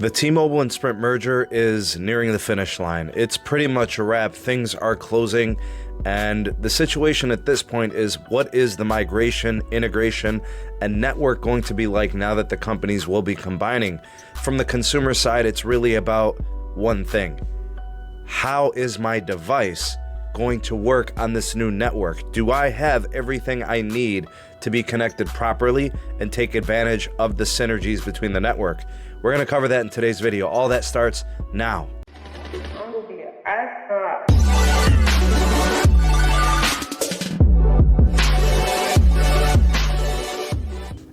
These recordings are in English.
The T-Mobile and Sprint merger is nearing the finish line. It's pretty much a wrap. Things are closing, and the situation at this point is, what is the migration, integration, and network going to be like now that the companies will be combining? From the consumer side, it's really about one thing. How is my device going to work on this new network? Do I have everything I need to be connected properly and take advantage of the synergies between the network? We're going to cover that in today's video. All that starts now.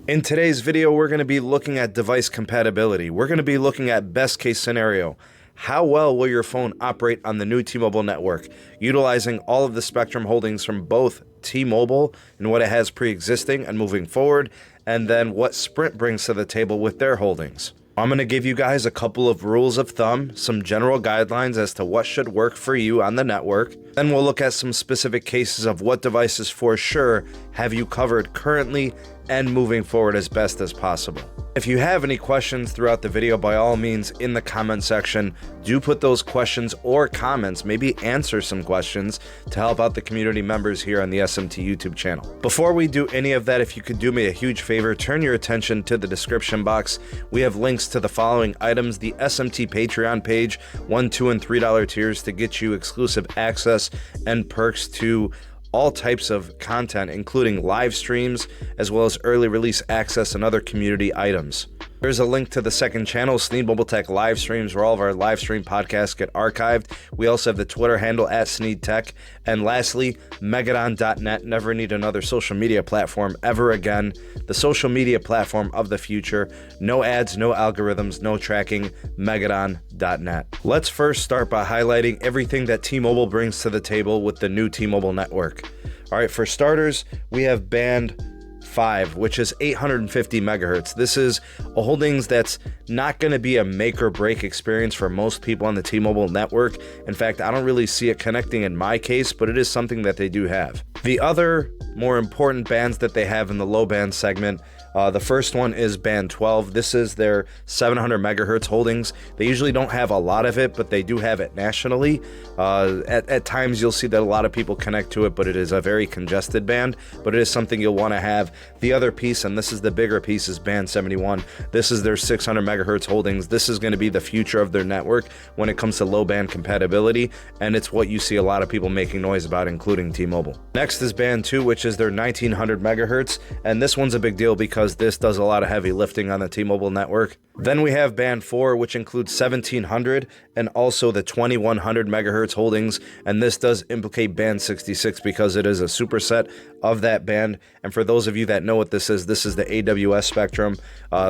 In today's video, we're going to be looking at device compatibility. We're going to be looking at best case scenario. How well will your phone operate on the new T-Mobile network, utilizing all of the spectrum holdings from both T-Mobile and what it has pre-existing and moving forward, and then what Sprint brings to the table with their holdings. I'm going to give you guys a couple of rules of thumb, some general guidelines as to what should work for you on the network. Then we'll look at some specific cases of what devices for sure have you covered currently and moving forward as best as possible. If you have any questions throughout the video, by all means, in the comment section, do put those questions or comments, maybe answer some questions to help out the community members here on the SMT YouTube channel. Before we do any of that, if you could do me a huge favor, turn your attention to the description box. We have links to the following items: the SMT Patreon page, $1, $2, and $3 tiers to get you exclusive access and perks to all types of content, including live streams, as well as early release access and other community items. There's a link to the second channel, Sneed Mobile Tech live streams, where all of our live stream podcasts get archived. We also have the Twitter handle at Sneed Tech. And lastly, Megadon.net. Never need another social media platform ever again. The social media platform of the future. No ads, no algorithms, no tracking. Megadon.net. Let's first start by highlighting everything that T-Mobile brings to the table with the new T-Mobile network. All right, for starters, we have band 5, which is 850 megahertz. This is a holdings that's not going to be a make or break experience for most people on the T-Mobile network. In fact, I don't really see it connecting in my case, but it is something that they do have. The other more important bands that they have in the low band segment, the first one is band 12. This is their 700 megahertz holdings. They usually don't have a lot of it, but they do have it nationally. At times you'll see that a lot of people connect to it, but it is a very congested band, but it is something you'll want to have. The other piece, and this is the bigger piece, is band 71. This is their 600 megahertz holdings. This is going to be the future of their network when it comes to low band compatibility, and it's what you see a lot of people making noise about, including T-Mobile. Next is band 2, which is their 1900 megahertz, and this one's a big deal because this does a lot of heavy lifting on the T-Mobile network. Then we have band 4, which includes 1700 and also the 2100 megahertz holdings, and this does implicate band 66 because it is a superset of that band. And for those of you that know what this is the AWS spectrum.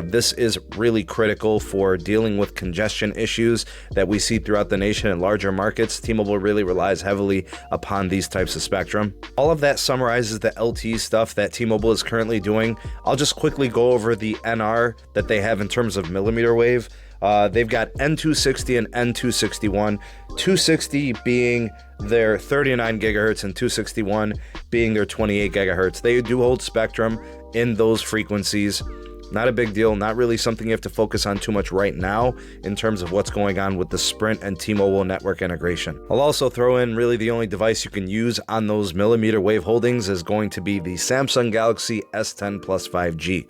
This is really critical for dealing with congestion issues that we see throughout the nation in larger markets. T-Mobile really relies heavily upon these types of spectrum. All of that summarizes the LTE stuff that T-Mobile is currently doing. I'll just quickly go over the NR that they have in terms of millimeter wave. They've got N260 and N261, 260 being their 39 gigahertz and 261 being their 28 gigahertz. They do hold spectrum in those frequencies. Not a big deal, not really something you have to focus on too much right now in terms of what's going on with the Sprint and T-Mobile network integration. I'll also throw in really the only device you can use on those millimeter wave holdings is going to be the Samsung Galaxy S10 Plus 5G.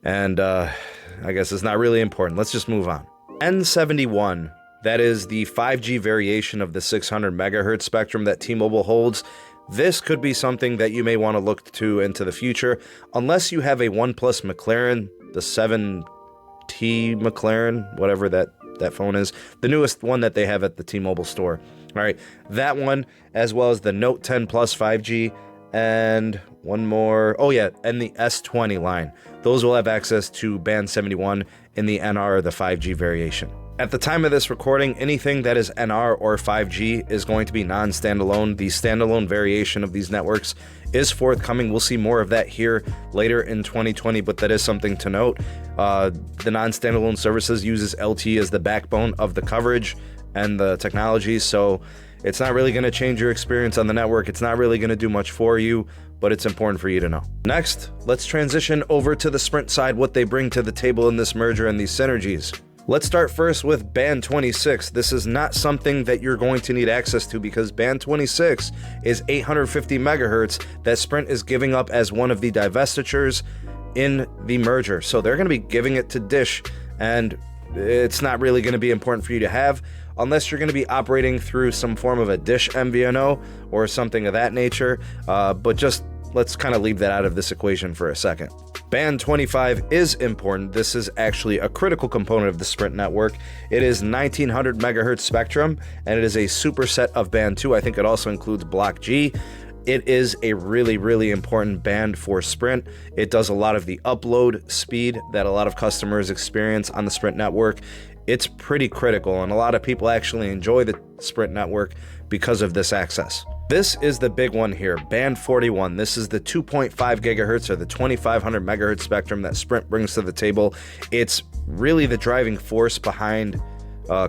And I guess it's not really important. Let's just move on. N71, that is the 5G variation of the 600 megahertz spectrum that T-Mobile holds. This could be something that you may want to look to into the future, unless you have a OnePlus McLaren, the 7T McLaren, whatever that phone is, the newest one that they have at the T-Mobile store. All right, that one, as well as the Note 10 Plus 5G, and one more, and the S20 line. Those will have access to band 71 in the NR or the 5G variation. At the time of this recording, anything that is NR or 5G is going to be non-standalone. The standalone variation of these networks is forthcoming. We'll see more of that here later in 2020, but that is something to note. The non-standalone services uses LTE as the backbone of the coverage and the technology, so it's not really going to change your experience on the network. It's not really going to do much for you, but it's important for you to know. Next, let's transition over to the Sprint side, what they bring to the table in this merger and these synergies. Let's start first with band 26. This is not something that you're going to need access to because band 26 is 850 megahertz that Sprint is giving up as one of the divestitures in the merger. So they're going to be giving it to Dish, and it's not really going to be important for you to have unless you're going to be operating through some form of a Dish MVNO or something of that nature. But just let's kind of leave that out of this equation for a second. Band 25 is important. This is actually a critical component of the Sprint network. It is 1900 megahertz spectrum, and it is a superset of band 2. I think it also includes block G. It is a really, really important band for Sprint. It does a lot of the upload speed that a lot of customers experience on the Sprint network. It's pretty critical, and a lot of people actually enjoy the Sprint network because of this access. This is the big one here, band 41. This is the 2.5 gigahertz or the 2500 megahertz spectrum that Sprint brings to the table. It's really the driving force behind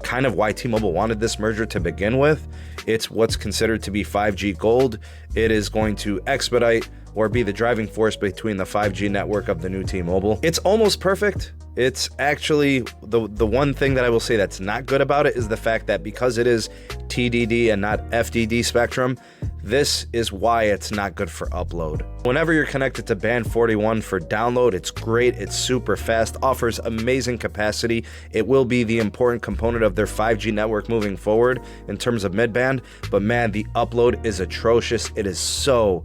kind of why T-Mobile wanted this merger to begin with. It's what's considered to be 5G gold. It is going to expedite or be the driving force between the 5G network of the new T-Mobile. It's almost perfect. It's actually the one thing that I will say that's not good about it is the fact that because it is TDD and not FDD spectrum, this is why it's not good for upload. Whenever you're connected to band 41 for download, it's great, it's super fast, offers amazing capacity. It will be the important component of their 5G network moving forward in terms of mid-band, but man, the upload is atrocious. It is so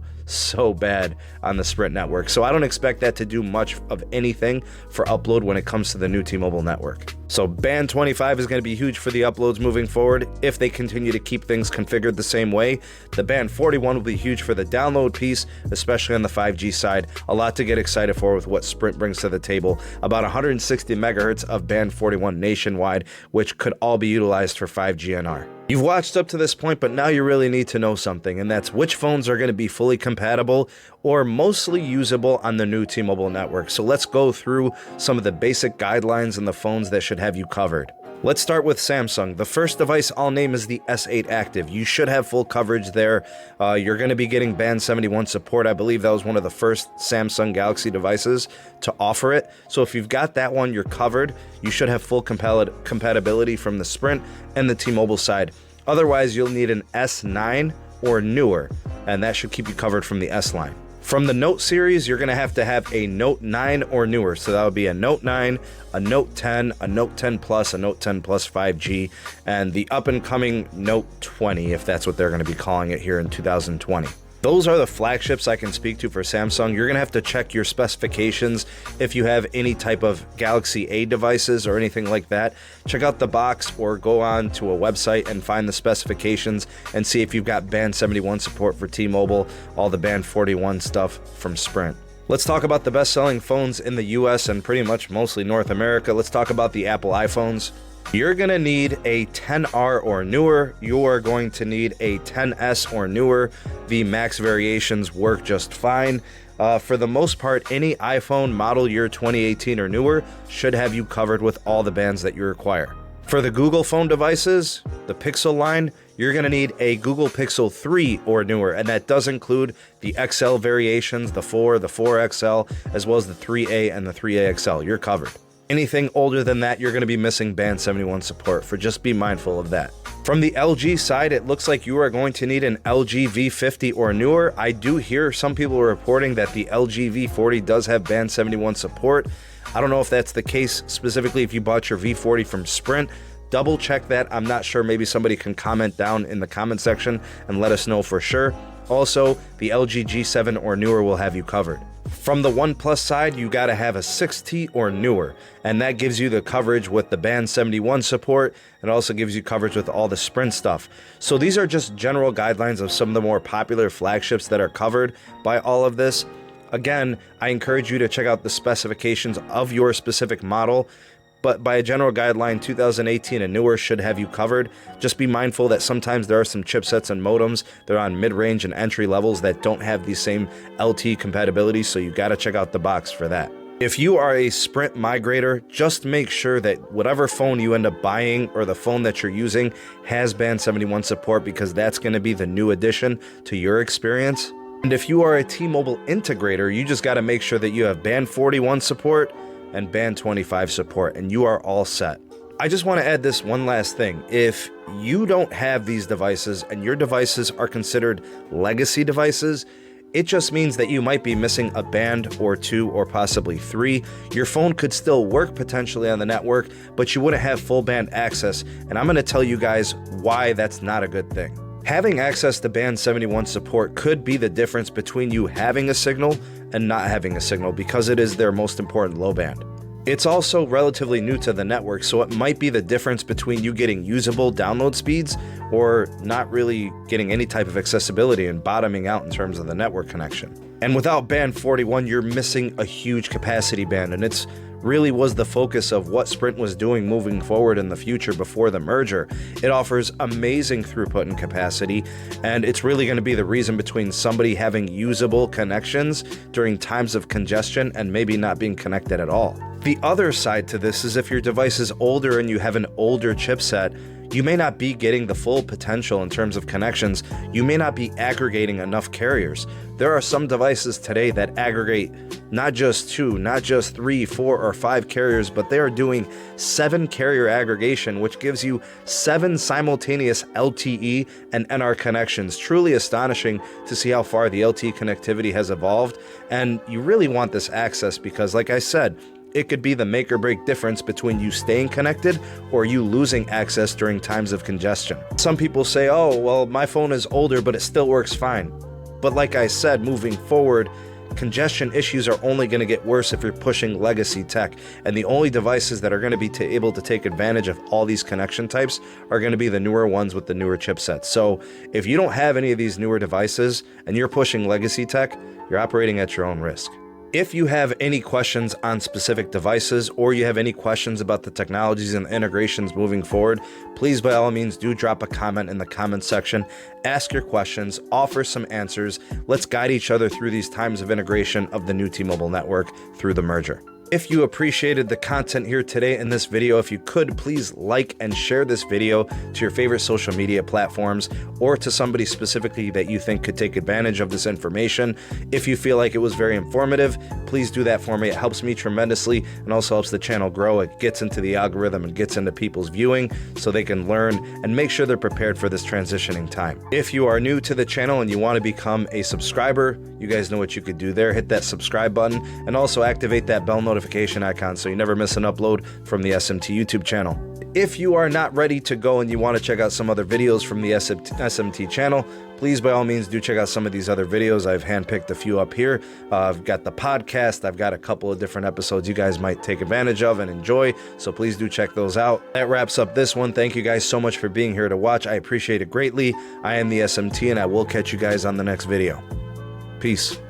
bad on the Sprint network. So I don't expect that to do much of anything for upload when it comes to the new T-Mobile network. So band 25 is going to be huge for the uploads moving forward if they continue to keep things configured the same way. The band 41 will be huge for the download piece, especially on the 5G side. A lot to get excited for with what Sprint brings to the table. About 160 megahertz of band 41 nationwide, which could all be utilized for 5G NR. You've watched up to this point, but now you really need to know something, and that's which phones are going to be fully compatible or mostly usable on the new T-Mobile network. So let's go through some of the basic guidelines and the phones that should have you covered. Let's start with Samsung. The first device I'll name is the S8 Active. You should have full coverage there. You're going to be getting Band 71 support. I believe that was one of the first Samsung Galaxy devices to offer it. So if you've got that one, you're covered. You should have full compatibility from the Sprint and the T-Mobile side. Otherwise, you'll need an S9 or newer, and that should keep you covered from the S line. From the Note series, you're going to have a Note 9 or newer. So that would be a Note 9, a Note 10, a Note 10 Plus, a Note 10 Plus 5G, and the up-and-coming Note 20, if that's what they're going to be calling it here in 2020. Those are the flagships I can speak to for Samsung. You're going to have to check your specifications if you have any type of Galaxy A devices or anything like that. Check out the box or go on to a website and find the specifications and see if you've got Band 71 support for T-Mobile, all the Band 41 stuff from Sprint. Let's talk about the best-selling phones in the US and pretty much mostly North America. Let's talk about the Apple iPhones. You're going to need a 10R or newer. You are going to need a 10S or newer. The max variations work just fine. For the most part, any iPhone model year 2018 or newer should have you covered with all the bands that you require. For the Google phone devices, the Pixel line, you're going to need a Google Pixel 3 or newer, and that does include the XL variations, the 4, the 4XL, as well as the 3A and the 3A XL. You're covered. Anything older than that, you're going to be missing Band 71 support, for just be mindful of that. From the LG side, it looks like you are going to need an LG V50 or newer. I do hear some people reporting that the LG V40 does have Band 71 support. I don't know if that's the case specifically if you bought your V40 from Sprint. Double check that. I'm not sure. Maybe somebody can comment down in the comment section and let us know for sure. Also, the LG G7 or newer will have you covered. From the OnePlus side, you got to have a 6T or newer, and that gives you the coverage with the Band 71 support. It also gives you coverage with all the Sprint stuff. So these are just general guidelines of some of the more popular flagships that are covered by all of this. Again, I encourage you to check out the specifications of your specific model, but by a general guideline, 2018 and newer should have you covered. Just be mindful that sometimes there are some chipsets and modems that are on mid-range and entry levels that don't have the same LTE compatibility, so you got to check out the box for that. If you are a Sprint migrator, just make sure that whatever phone you end up buying or the phone that you're using has Band 71 support, because that's going to be the new addition to your experience. And if you are a T-Mobile integrator, you just got to make sure that you have Band 41 support and Band 25 support, and you are all set. I just want to add this one last thing. If you don't have these devices and your devices are considered legacy devices, it just means that you might be missing a band or two or possibly three. Your phone could still work potentially on the network, but you wouldn't have full band access. And I'm going to tell you guys why that's not a good thing. Having access to band 71 support could be the difference between you having a signal and not having a signal, because it is their most important low band. It's also relatively new to the network, so it might be the difference between you getting usable download speeds or not really getting any type of accessibility and bottoming out in terms of the network connection. And without band 41, you're missing a huge capacity band, and it's really was the focus of what Sprint was doing moving forward in the future before the merger. It offers amazing throughput and capacity, and it's really going to be the reason between somebody having usable connections during times of congestion and maybe not being connected at all. The other side to this is if your device is older and you have an older chipset, you may not be getting the full potential in terms of connections. You may not be aggregating enough carriers. There are some devices today that aggregate not just 2, not just 3, 4, or 5 carriers, but they are doing 7 carrier aggregation, which gives you 7 simultaneous LTE and NR connections. Truly astonishing to see how far the LTE connectivity has evolved. And you really want this access because, like I said, it could be the make or break difference between you staying connected or you losing access during times of congestion. Some people say, oh, well, my phone is older, but it still works fine. But like I said, moving forward, congestion issues are only going to get worse if you're pushing legacy tech. And the only devices that are going to be able to take advantage of all these connection types are going to be the newer ones with the newer chipsets. So if you don't have any of these newer devices and you're pushing legacy tech, you're operating at your own risk. If you have any questions on specific devices or you have any questions about the technologies and the integrations moving forward, please by all means do drop a comment in the comment section. Ask your questions, offer some answers. Let's guide each other through these times of integration of the new T-Mobile network through the merger. If you appreciated the content here today in this video, if you could, please like and share this video to your favorite social media platforms or to somebody specifically that you think could take advantage of this information. If you feel like it was very informative, please do that for me. It helps me tremendously and also helps the channel grow. It gets into the algorithm and gets into people's viewing so they can learn and make sure they're prepared for this transitioning time. If you are new to the channel and you want to become a subscriber, you guys know what you could do there. Hit that subscribe button and also activate that bell notification icon so you never miss an upload from the SMT YouTube channel. If you are not ready to go and you want to check out some other videos from the SMT channel, please by all means do check out some of these other videos. I've handpicked a few up here. I've got the podcast. I've got a couple of different episodes you guys might take advantage of and enjoy, so please do check those out. That wraps up this one. Thank you guys so much for being here to watch. I appreciate it greatly. I am the SMT and I will catch you guys on the next video. Peace.